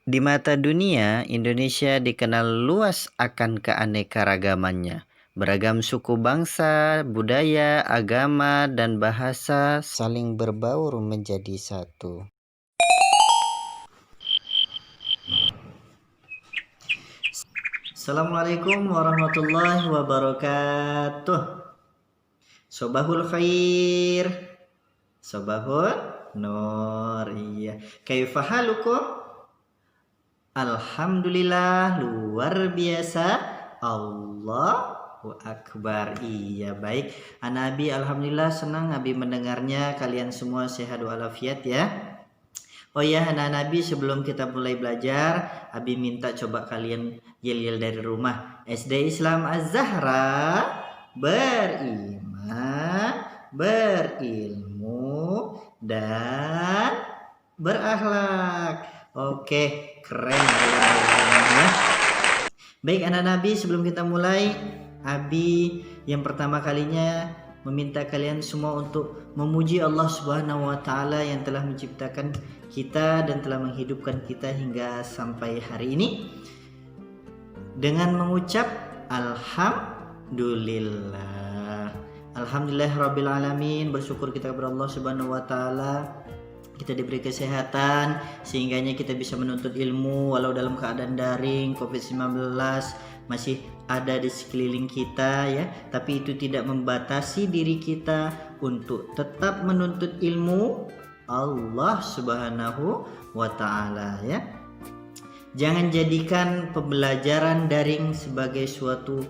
Di mata dunia, Indonesia dikenal luas akan keanekaragamannya. Beragam suku bangsa, budaya, agama, dan bahasa saling berbaur menjadi satu. Assalamualaikum warahmatullahi wabarakatuh. Sobahul khair. Sobahul nur. Iya. Kaifa halukum? Alhamdulillah, luar biasa. Allahu Akbar. Iya, baik. Abi alhamdulillah senang Abi mendengarnya. Kalian semua sehat walafiat ya. Oh ya, anak Nabi, sebelum kita mulai belajar, Abi minta coba kalian yel-yel dari rumah. SD Islam Az-Zahra, beriman, berilmu, dan berakhlak. Oke, keren ya. Baik anak Nabi, sebelum kita mulai, Abi yang pertama kalinya meminta kalian semua untuk memuji Allah Subhanahu wa taala yang telah menciptakan kita dan telah menghidupkan kita hingga sampai hari ini dengan mengucap alhamdulillah. Alhamdulillahirabbil alamin, bersyukur kita kepada Allah Subhanahu wa taala. Kita diberi kesehatan sehingganya kita bisa menuntut ilmu walau dalam keadaan daring. COVID-19 masih ada di sekeliling kita ya, tapi itu tidak membatasi diri kita untuk tetap menuntut ilmu Allah Subhanahu wa taala ya. Jangan jadikan pembelajaran daring sebagai suatu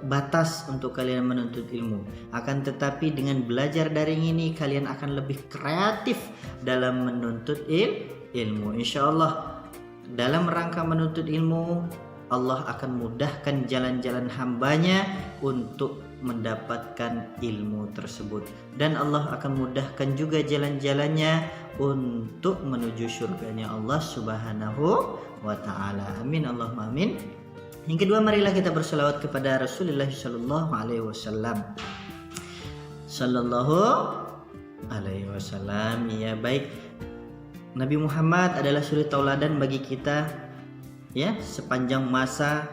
batas untuk kalian menuntut ilmu. Akan tetapi dengan belajar daring ini kalian akan lebih kreatif dalam menuntut ilmu. Insya Allah dalam rangka menuntut ilmu, Allah akan mudahkan jalan-jalan hambanya untuk mendapatkan ilmu tersebut, dan Allah akan mudahkan juga jalan-jalannya untuk menuju surganya Allah Subhanahu wa taala. Amin Allahumma amin. Yang kedua, marilah kita berselawat kepada Rasulullah sallallahu alaihi wasallam. Sallallahu alaihi wasallam. Ya, baik. Nabi Muhammad adalah suri tauladan bagi kita ya, sepanjang masa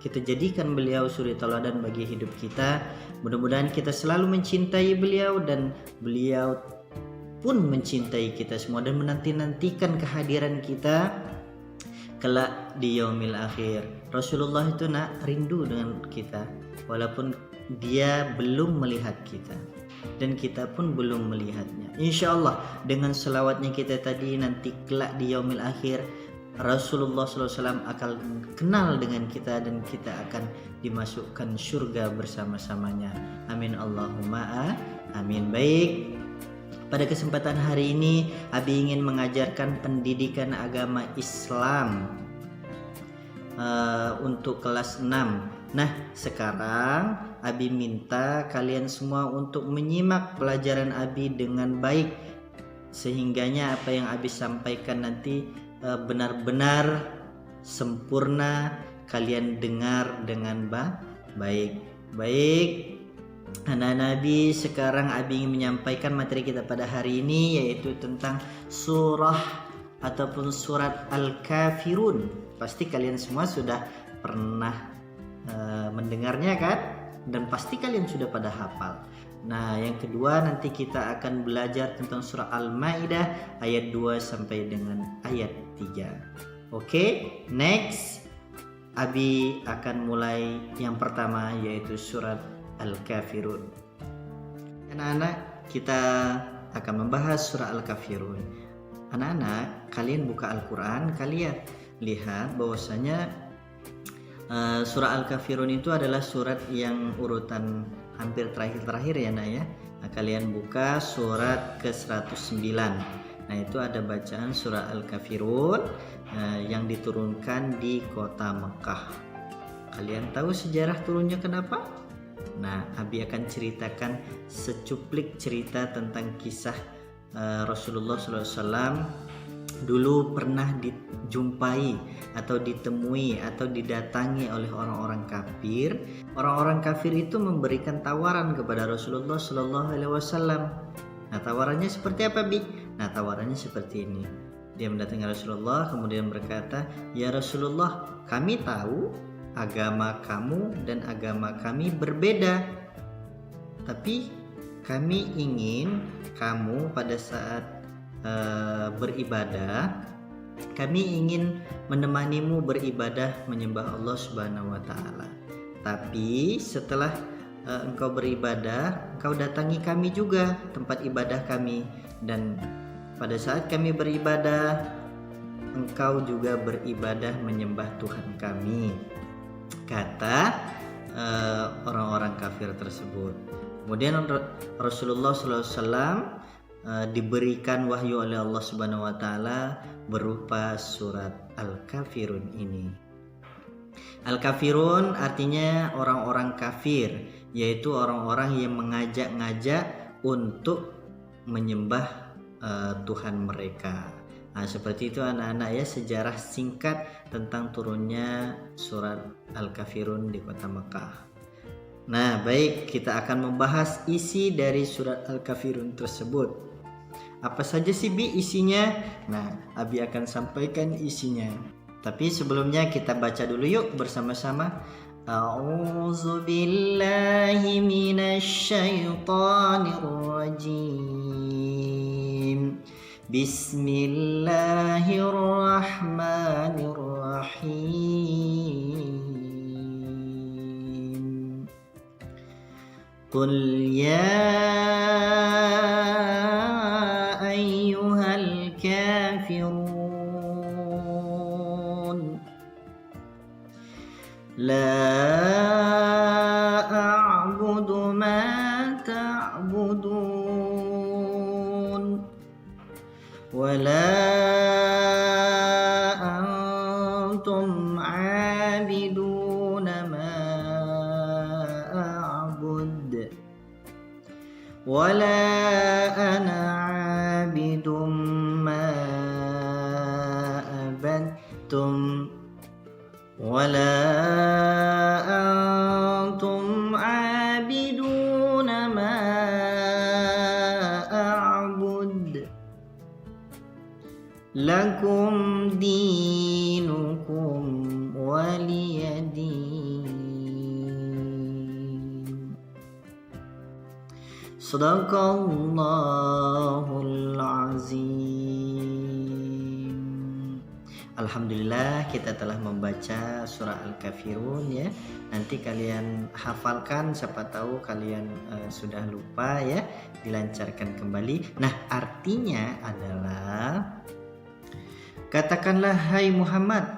kita jadikan beliau suri tauladan bagi hidup kita. Mudah-mudahan kita selalu mencintai beliau dan beliau pun mencintai kita semua dan menanti-nantikan kehadiran kita kelak di yaumil akhir. Rasulullah itu rindu dengan kita walaupun dia belum melihat kita dan kita pun belum melihatnya. Insya Allah dengan selawatnya kita tadi, nanti kelak di yaumil akhir Rasulullah SAW akan kenal dengan kita dan kita akan dimasukkan surga bersama-samanya. Amin Allahumma amin. Baik, pada kesempatan hari ini Abi ingin mengajarkan pendidikan agama Islam untuk kelas 6. Nah, sekarang Abi minta kalian semua untuk menyimak pelajaran Abi dengan baik, sehingganya apa yang Abi sampaikan nanti benar-benar sempurna kalian dengar dengan baik. Baik. Anak Nabi, sekarang Abi ingin menyampaikan materi kita pada hari ini, yaitu tentang surah ataupun surat Al-Kafirun. Pasti kalian semua sudah pernah mendengarnya kan? Dan pasti kalian sudah pada hafal. Nah, yang kedua nanti kita akan belajar tentang surah Al-Maidah ayat 2 sampai dengan ayat 3. Oke, next Abi akan mulai yang pertama, yaitu surat Al-Kafirun. Anak-anak, kita akan membahas surah Al-Kafirun. Anak-anak, kalian buka Al-Quran, kalian lihat bahwasanya surah Al-Kafirun itu adalah surat yang urutan hampir terakhir-terakhir ya nak ya. Nah, kalian buka surat ke-109. Nah, itu ada bacaan surah Al-Kafirun yang diturunkan di kota Mekah. Kalian tahu sejarah turunnya kenapa? Nah, Abi akan ceritakan secuplik cerita tentang kisah Rasulullah SAW dulu pernah dijumpai atau ditemui atau didatangi oleh orang-orang kafir. Orang-orang kafir itu memberikan tawaran kepada Rasulullah SAW. Nah, tawarannya seperti apa, Bi? Nah, tawarannya seperti ini. Dia mendatangi Rasulullah kemudian berkata, "Ya Rasulullah, kami tahu agama kamu dan agama kami berbeda. Tapi kami ingin kamu pada saat beribadah, kami ingin menemanimu beribadah menyembah Allah Subhanahu wa taala. Tapi setelah engkau beribadah, engkau datangi kami juga tempat ibadah kami, dan pada saat kami beribadah, engkau juga beribadah menyembah Tuhan kami," kata orang-orang kafir tersebut. Kemudian Rasulullah SAW diberikan wahyu oleh Allah Subhanahu wa taala berupa surat Al-Kafirun ini. Al-Kafirun artinya orang-orang kafir, yaitu orang-orang yang mengajak-ngajak untuk menyembah Tuhan mereka. Nah, seperti itu anak-anak ya, sejarah singkat tentang turunnya surat Al-Kafirun di kota Mekah. Nah, baik, kita akan membahas isi dari surat Al-Kafirun tersebut. Apa saja sih Bi isinya? Nah, Abi akan sampaikan isinya. Tapi sebelumnya kita baca dulu yuk bersama-sama. A'udzu billahi minasy syaithanir rajim. Bismillahirrahmanirrahim. Qul ya ayyuhal kafirun la a'budu ma ta'budun ولا أنتم عابدون ما أعبد ولا أنا عابد ما عبدتم ولا أنتم عابدون ما أعبد lakum dinukum waliyadin. Shadaqallahul azim. Alhamdulillah kita telah membaca surah Al-Kafirun ya. Nanti kalian hafalkan, siapa tahu kalian sudah lupa ya, dilancarkan kembali. Nah, artinya adalah katakanlah hai Muhammad,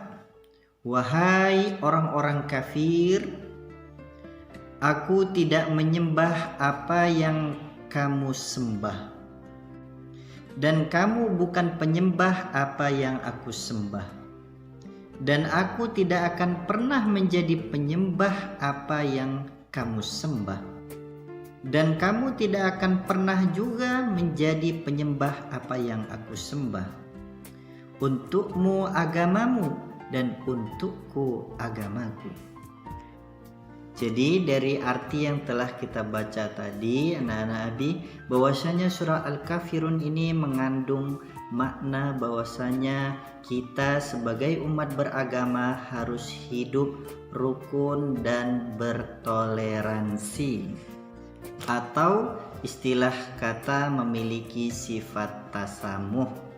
wahai orang-orang kafir, aku tidak menyembah apa yang kamu sembah, dan kamu bukan penyembah apa yang aku sembah, dan aku tidak akan pernah menjadi penyembah apa yang kamu sembah, dan kamu tidak akan pernah juga menjadi penyembah apa yang aku sembah. Untukmu agamamu dan untukku agamaku. Jadi dari arti yang telah kita baca tadi anak-anak Abi, bahwasanya surah Al-Kafirun ini mengandung makna bahwasanya kita sebagai umat beragama harus hidup rukun dan bertoleransi, atau istilah kata memiliki sifat tasamuh.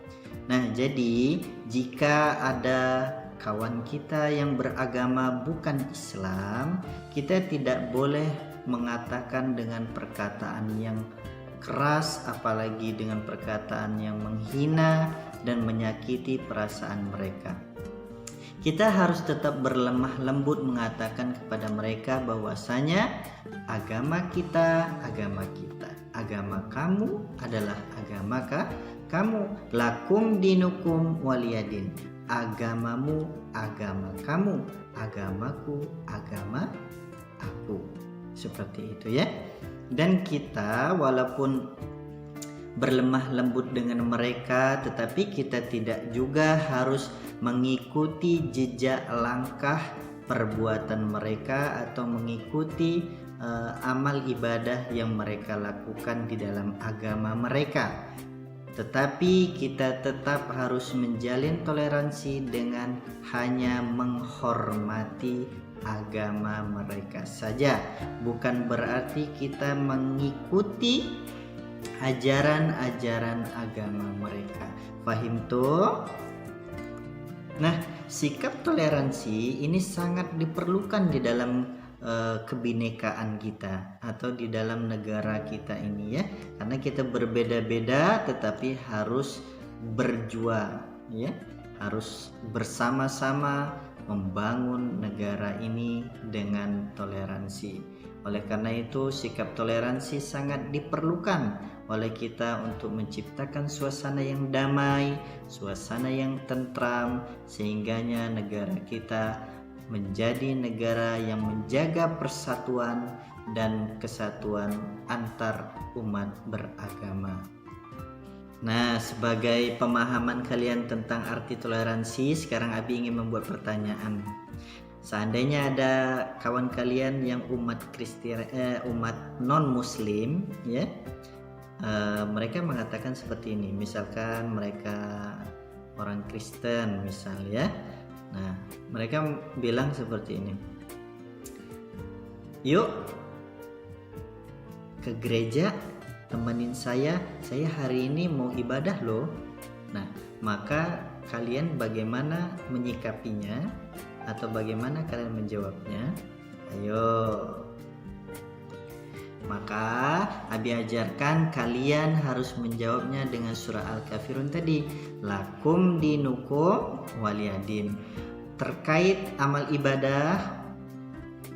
Nah, jadi jika ada kawan kita yang beragama bukan Islam, kita tidak boleh mengatakan dengan perkataan yang keras, apalagi dengan perkataan yang menghina dan menyakiti perasaan mereka. Kita harus tetap berlemah lembut mengatakan kepada mereka bahwasanya agama kita, agama kamu adalah agama kamu, lakum dinukum waliyadin, agamamu agama kamu, agamaku agama aku. Seperti itu ya. Dan kita walaupun berlemah lembut dengan mereka, tetapi kita tidak juga harus mengikuti jejak langkah perbuatan mereka atau mengikuti amal ibadah yang mereka lakukan di dalam agama mereka. Tetapi kita tetap harus menjalin toleransi dengan hanya menghormati agama mereka saja. Bukan berarti kita mengikuti ajaran-ajaran agama mereka. Paham tuh? Nah, sikap toleransi ini sangat diperlukan di dalam kebinekaan kita atau di dalam negara kita ini ya, karena kita berbeda-beda tetapi harus berjuang ya, harus bersama-sama membangun negara ini dengan toleransi. Oleh karena itu sikap toleransi sangat diperlukan oleh kita untuk menciptakan suasana yang damai, suasana yang tentram, sehingganya negara kita menjadi negara yang menjaga persatuan dan kesatuan antar umat beragama. Nah, sebagai pemahaman kalian tentang arti toleransi, sekarang Abi ingin membuat pertanyaan. Seandainya ada kawan kalian yang umat non Muslim, ya, mereka mengatakan seperti ini. Misalkan mereka orang Kristen, misalnya. Nah, mereka bilang seperti ini. Yuk ke gereja, temenin saya hari ini mau ibadah loh. Nah, maka kalian bagaimana menyikapinya atau bagaimana kalian menjawabnya? Ayo. Maka Abi ajarkan kalian harus menjawabnya dengan surah Al-Kafirun tadi. Lakum dinukum waliyadin. Terkait amal ibadah,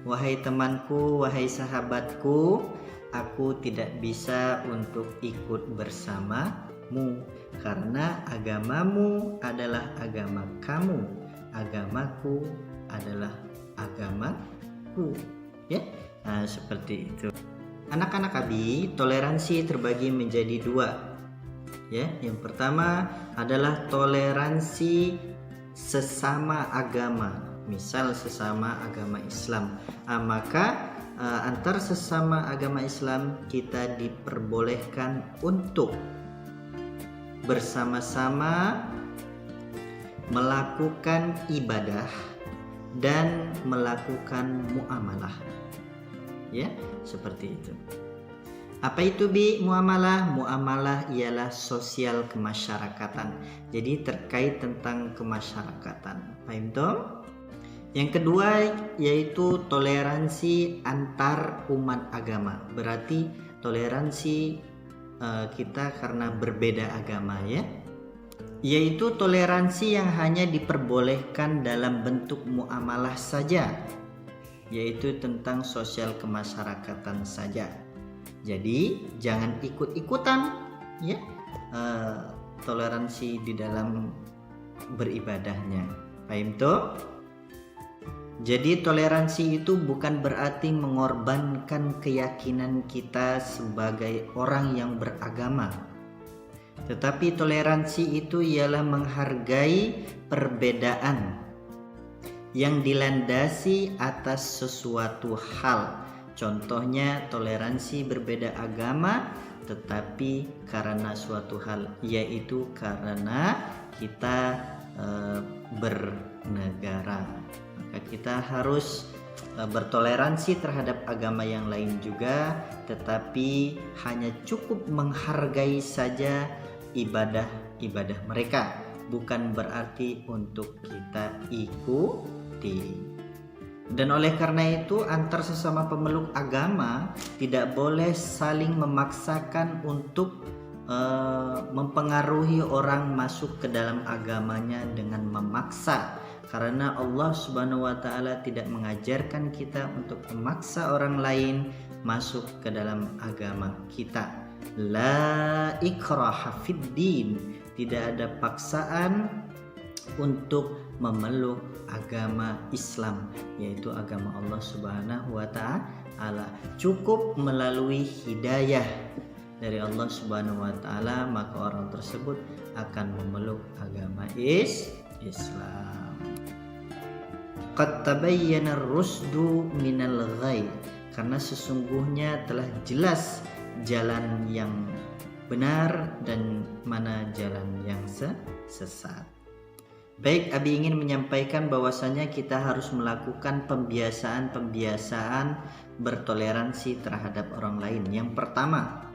wahai temanku, wahai sahabatku, aku tidak bisa untuk ikut bersamamu karena agamamu adalah agama kamu, agamaku adalah agamaku. Ya, nah, seperti itu. Anak-anak Abi, toleransi terbagi menjadi dua. Ya, yang pertama adalah toleransi sesama agama. Misal sesama agama Islam, maka antar sesama agama Islam kita diperbolehkan untuk bersama-sama melakukan ibadah dan melakukan muamalah. Ya, seperti itu. Apa itu Bi muamalah? Muamalah ialah sosial kemasyarakatan. Jadi terkait tentang kemasyarakatan. Paham toh? Yang kedua yaitu toleransi antar umat agama. Berarti toleransi kita karena berbeda agama ya. Yaitu toleransi yang hanya diperbolehkan dalam bentuk muamalah saja. Yaitu tentang sosial kemasyarakatan saja. Jadi jangan ikut-ikutan ya toleransi di dalam beribadahnya. Paham toh? Jadi toleransi itu bukan berarti mengorbankan keyakinan kita sebagai orang yang beragama. Tetapi toleransi itu ialah menghargai perbedaan yang dilandasi atas sesuatu hal. Contohnya toleransi berbeda agama tetapi karena suatu hal, yaitu karena kita bernegara. Maka kita harus bertoleransi terhadap agama yang lain juga, tetapi hanya cukup menghargai saja ibadah mereka, bukan berarti untuk kita ikuti. Dan oleh karena itu antar sesama pemeluk agama tidak boleh saling memaksakan untuk mempengaruhi orang masuk ke dalam agamanya dengan memaksa. Karena Allah Subhanahu wa taala tidak mengajarkan kita untuk memaksa orang lain masuk ke dalam agama kita. La ikraha fid din. Tidak ada paksaan untuk memeluk agama Islam, yaitu agama Allah Subhanahu wa taala. Cukup melalui hidayah dari Allah Subhanahu wa taala maka orang tersebut akan memeluk agama Islam. Qad tabayyana ar-rusdu minal ghayy, karena sesungguhnya telah jelas jalan yang benar dan mana jalan yang sesat. Baik, Abi ingin menyampaikan bahwasanya kita harus melakukan pembiasaan-pembiasaan bertoleransi terhadap orang lain. Yang pertama,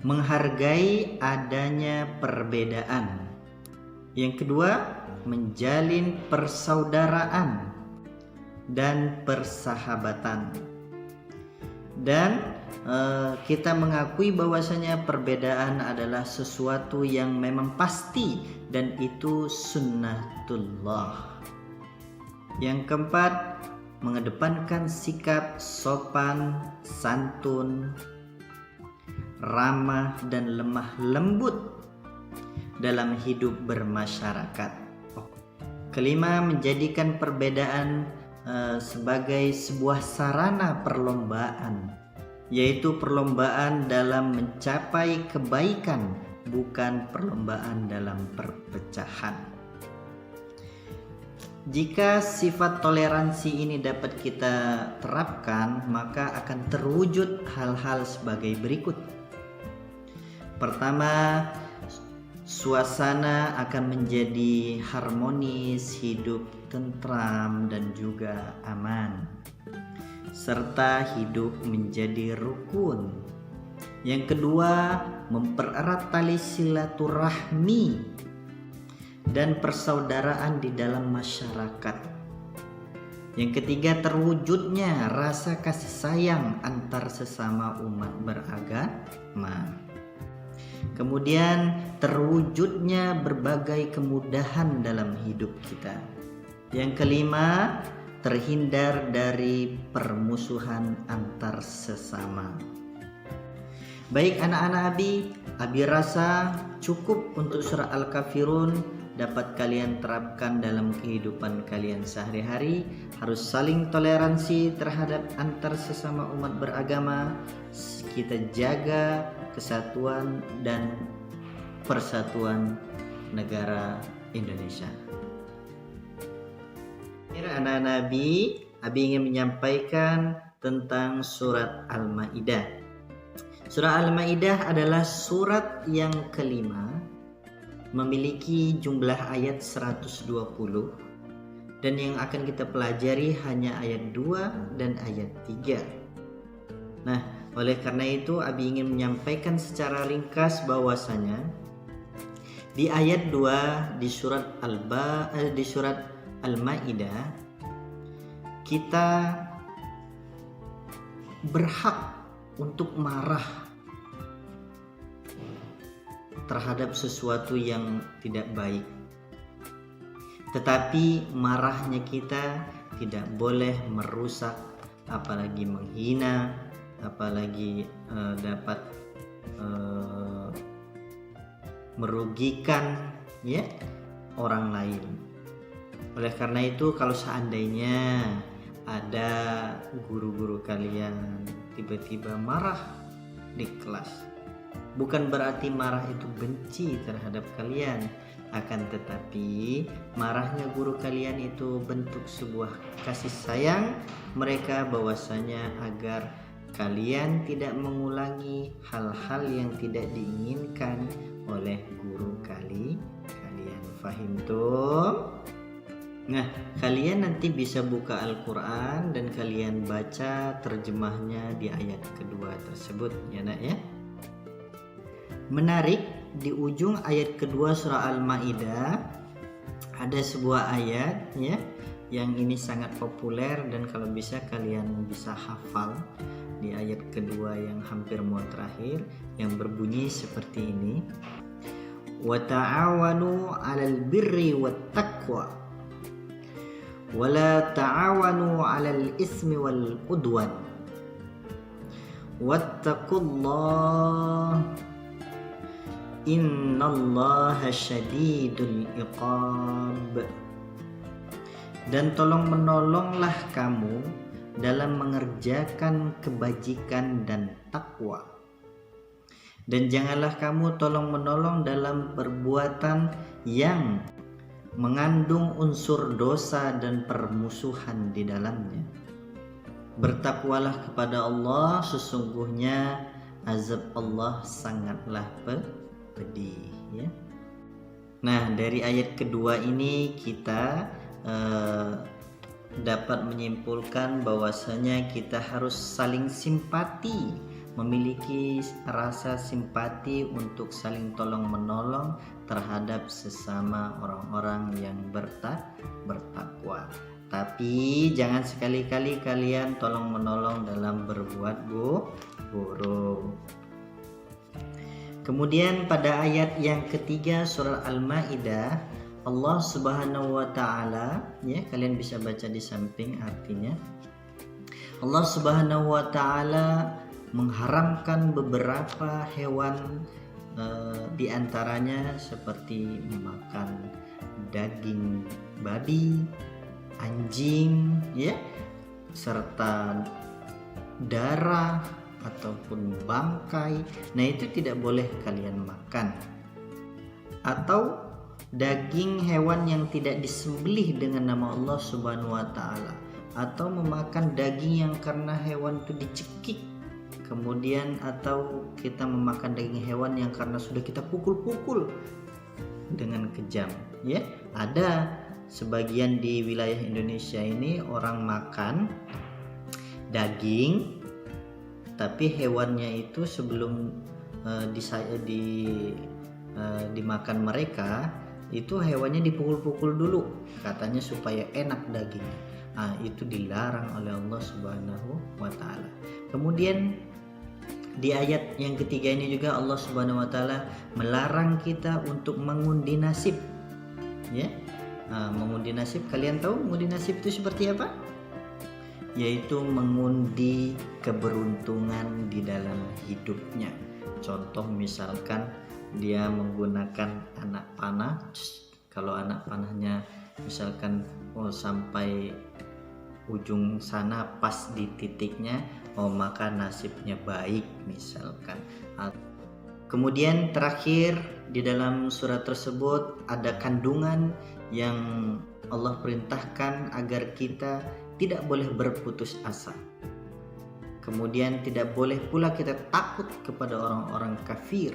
menghargai adanya perbedaan. Yang kedua, menjalin persaudaraan dan persahabatan. Dan kita mengakui bahwasanya perbedaan adalah sesuatu yang memang pasti dan itu sunnatullah. Yang keempat, mengedepankan sikap sopan, santun, ramah dan lemah lembut dalam hidup bermasyarakat. Kelima, menjadikan perbedaan sebagai sebuah sarana perlombaan, yaitu perlombaan dalam mencapai kebaikan, bukan perlombaan dalam perpecahan. Jika sifat toleransi ini dapat kita terapkan, maka akan terwujud hal-hal sebagai berikut. Pertama, suasana akan menjadi harmonis, hidup tentram dan juga aman, serta hidup menjadi rukun. Yang kedua, mempererat tali silaturahmi dan persaudaraan di dalam masyarakat. Yang ketiga, terwujudnya rasa kasih sayang antar sesama umat beragama. Kemudian terwujudnya berbagai kemudahan dalam hidup kita. Yang kelima, terhindar dari permusuhan antar sesama. Baik anak-anak Abi rasa cukup untuk surah Al-Kafirun dapat kalian terapkan dalam kehidupan kalian sehari-hari. Harus saling toleransi terhadap antar sesama umat beragama. Kita jaga kesatuan dan persatuan negara Indonesia. Anak-anak Abi ingin menyampaikan tentang surat Al-Maidah. Surah Al-Maidah adalah surat yang kelima, memiliki jumlah ayat 120, dan yang akan kita pelajari hanya ayat 2 dan ayat 3. Nah, oleh karena itu Abi ingin menyampaikan secara ringkas bahwasanya di ayat 2 di surat Al-Maidah kita berhak untuk marah terhadap sesuatu yang tidak baik. Tetapi marahnya kita tidak boleh merusak, apalagi menghina, apalagi dapat merugikan orang lain. Oleh karena itu, kalau seandainya ada guru-guru kalian tiba-tiba marah di kelas, bukan berarti marah itu benci terhadap kalian, akan tetapi marahnya guru kalian itu bentuk sebuah kasih sayang mereka, bahwasanya agar kalian tidak mengulangi hal-hal yang tidak diinginkan oleh guru kalian. Fahim tuh? Nah, kalian nanti bisa buka Al-Quran dan kalian baca terjemahnya di ayat kedua tersebut, ya nak ya. Menarik, di ujung ayat kedua surah Al-Maidah ada sebuah ayat ya, yang ini sangat populer dan kalau bisa kalian bisa hafal. Di ayat kedua yang hampir mau terakhir, yang berbunyi seperti ini: wa ta'awanu 'alal birri wat taqwa wa la ta'awanu 'alal ismi wal udwan wattaqullaha innallaha syadidul iqab. Dan tolong menolonglah kamu dalam mengerjakan kebajikan dan takwa, dan janganlah kamu tolong menolong dalam perbuatan yang mengandung unsur dosa dan permusuhan di dalamnya. Bertakwalah kepada Allah, sesungguhnya azab Allah sangatlah pedih ya. Nah, dari ayat kedua ini kita dapat menyimpulkan bahwasanya kita harus saling simpati, memiliki rasa simpati untuk saling tolong menolong terhadap sesama orang-orang yang bertakwa. Tapi jangan sekali-kali kalian tolong menolong dalam berbuat buruk. Kemudian pada ayat yang ketiga surah Al-Maidah, Allah Subhanahu wa taala, ya kalian bisa baca di samping artinya. Allah Subhanahu wa taala mengharamkan beberapa hewan, di antaranya seperti memakan daging babi, anjing, ya, serta darah ataupun bangkai. Nah, itu tidak boleh kalian makan. Atau daging hewan yang tidak disembelih dengan nama Allah Subhanahu wa taala, atau memakan daging yang karena hewan itu dicekik, kemudian atau kita memakan daging hewan yang karena sudah kita pukul-pukul dengan kejam, ya. Ada sebagian di wilayah Indonesia ini orang makan daging, tapi hewannya itu sebelum dimakan mereka, itu hewannya dipukul-pukul dulu, katanya supaya enak dagingnya. Nah, itu dilarang oleh Allah Subhanahu wa taala. Kemudian di ayat yang ketiga ini juga Allah Subhanahu wa taala melarang kita untuk mengundi nasib. Ya. Nah, mengundi nasib, kalian tahu mengundi nasib itu seperti apa? Yaitu mengundi keberuntungan di dalam hidupnya. Contoh misalkan dia menggunakan anak panah, kalau anak panahnya misalkan sampai ujung sana pas di titiknya, maka nasibnya baik misalkan. Kemudian terakhir di dalam surat tersebut ada kandungan yang Allah perintahkan agar kita tidak boleh berputus asa. Kemudian tidak boleh pula kita takut kepada orang-orang kafir.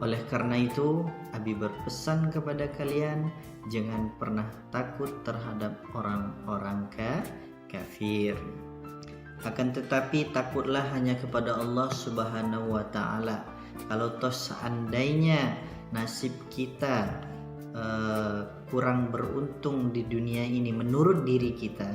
Oleh karena itu, Abi berpesan kepada kalian, jangan pernah takut terhadap orang-orang kafir. Akan tetapi takutlah hanya kepada Allah Subhanahu wa taala. Kalau toh seandainya nasib kita kurang beruntung di dunia ini menurut diri kita,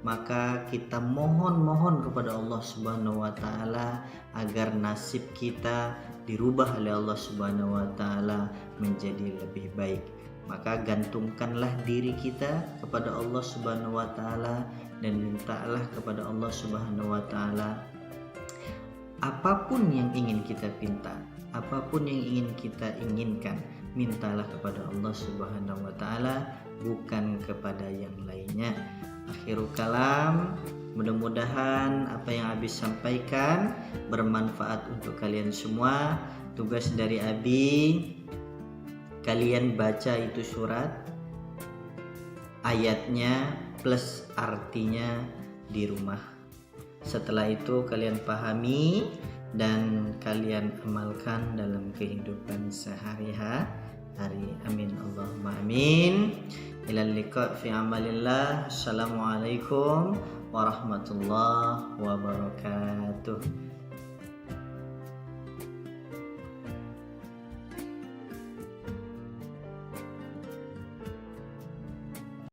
maka kita mohon kepada Allah Subhanahu wa taala agar nasib kita dirubah oleh Allah Subhanahu wa taala menjadi lebih baik. Maka gantungkanlah diri kita kepada Allah Subhanahu wa taala dan mintalah kepada Allah Subhanahu wa taala apapun yang ingin kita pinta, apapun yang ingin kita inginkan, mintalah kepada Allah Subhanahu wa taala, bukan kepada yang lainnya. Akhirul kalam, mudah-mudahan apa yang Abi sampaikan bermanfaat untuk kalian semua. Tugas dari Abi, kalian baca itu surat, ayatnya plus artinya di rumah. Setelah itu kalian pahami dan kalian amalkan dalam kehidupan sehari-hari. Amin Allahumma amin. Ilal liqa fi amalillah. Assalamualaikum warahmatullahi wabarakatuh.